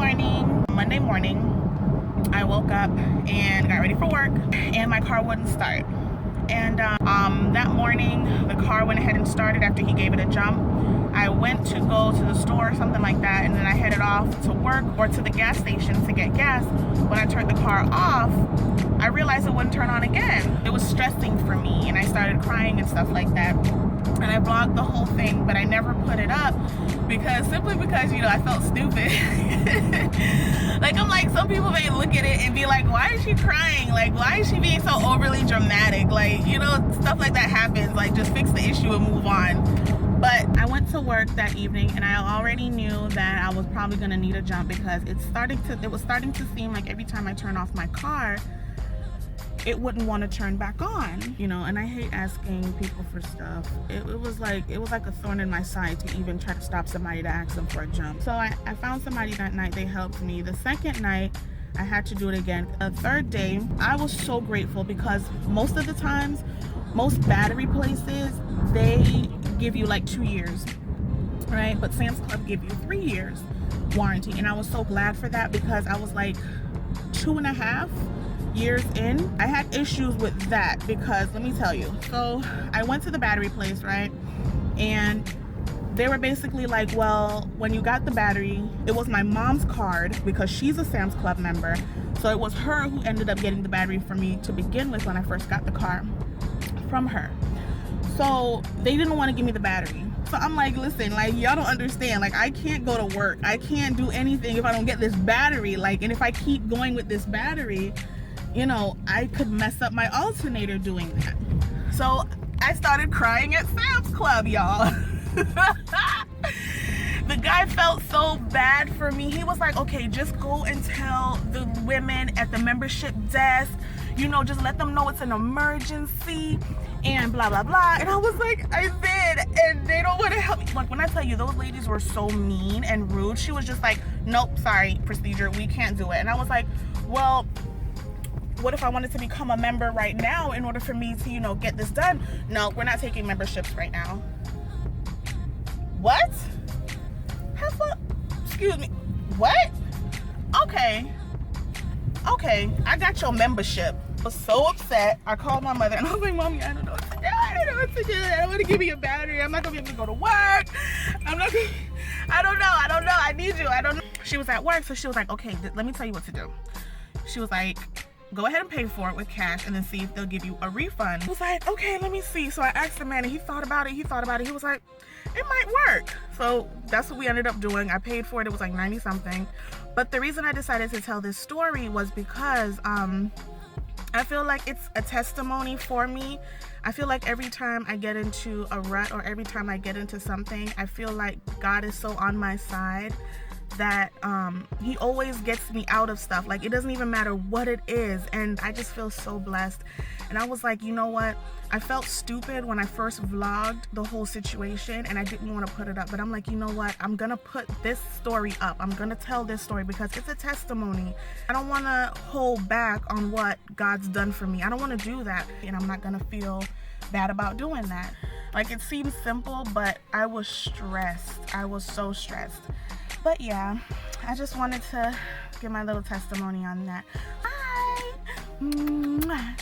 morning, Monday morning, I woke up and got ready for work, and my car wouldn't start. And that morning, the car went ahead and started after he gave it a jump. I went to go to the store or something like that, and then I headed off to work or to the gas station to get gas. When I turned the car off, I realized it wouldn't turn on again. It was stressing for me, and I started crying and stuff like that. And I vlogged the whole thing, but I never put it up simply because, you know, I felt stupid. Like, I'm like, some people may look at it and be like, why is she crying? Like, why is she being so overly dramatic? Like, you know, stuff like that happens. Like, just fix the issue and move on. But I went to work that evening, and I already knew that I was probably gonna need a jump because it was starting to seem like every time I turn off my car, it wouldn't want to turn back on, you know. And I hate asking people for stuff. It was like a thorn in my side to even try to stop somebody to ask them for a jump. So I found somebody that night. They helped me. The second night, I had to do it again. A third day, I was so grateful because most of the times, most battery places, they give you like 2 years, right? But Sam's Club give you 3 years warranty, and I was so glad for that because I was like 2.5 years in. I had issues with that because, let me tell you, so I went to the battery place, right? And they were basically like, well, when you got the battery, it was my mom's card because she's a Sam's Club member. So it was her who ended up getting the battery for me to begin with when I first got the car from her. So they didn't want to give me the battery. So I'm like, listen, like, y'all don't understand. Like, I can't go to work. I can't do anything if I don't get this battery. Like, and if I keep going with this battery, you know, I could mess up my alternator doing that. So I started crying at Sam's Club, y'all. The guy felt so bad for me. He was like, okay, just go and tell the women at the membership desk, you know, just let them know it's an emergency and blah, blah, blah. And I was like, I did, and they don't want to help me. Like, when I tell you, those ladies were so mean and rude. She was just like, nope, sorry, procedure, we can't do it. And I was like, well, what if I wanted to become a member right now in order for me to, you know, get this done? No, we're not taking memberships right now. What? Excuse me. What? Okay, I got your membership. I was so upset. I called my mother and I was like, Mommy, I don't know what to do. I don't know what to do. I don't want to give me a battery. I'm not gonna be able to go to work. I don't know. I need you. I don't know. She was at work, so she was like, okay, let me tell you what to do. She was like, go ahead and pay for it with cash and then see if they'll give you a refund. I was like, okay, let me see. So I asked the man and he thought about it. He was like, it might work. So that's what we ended up doing. I paid for it. It was like 90 something. But the reason I decided to tell this story was because I feel like it's a testimony for me. I feel like every time I get into a rut or every time I get into something, I feel like God is so on my side that he always gets me out of stuff. Like, it doesn't even matter what it is, and I just feel so blessed. And I was like, you know what, I felt stupid when I first vlogged the whole situation and I didn't want to put it up, but I'm like, you know what, I'm gonna put this story up. I'm gonna tell this story because it's a testimony. I don't want to hold back on what God's done for me. I don't want to do that, and I'm not gonna feel bad about doing that. Like, it seems simple, but I was stressed. I was so stressed. But yeah, I just wanted to give my little testimony on that. Bye.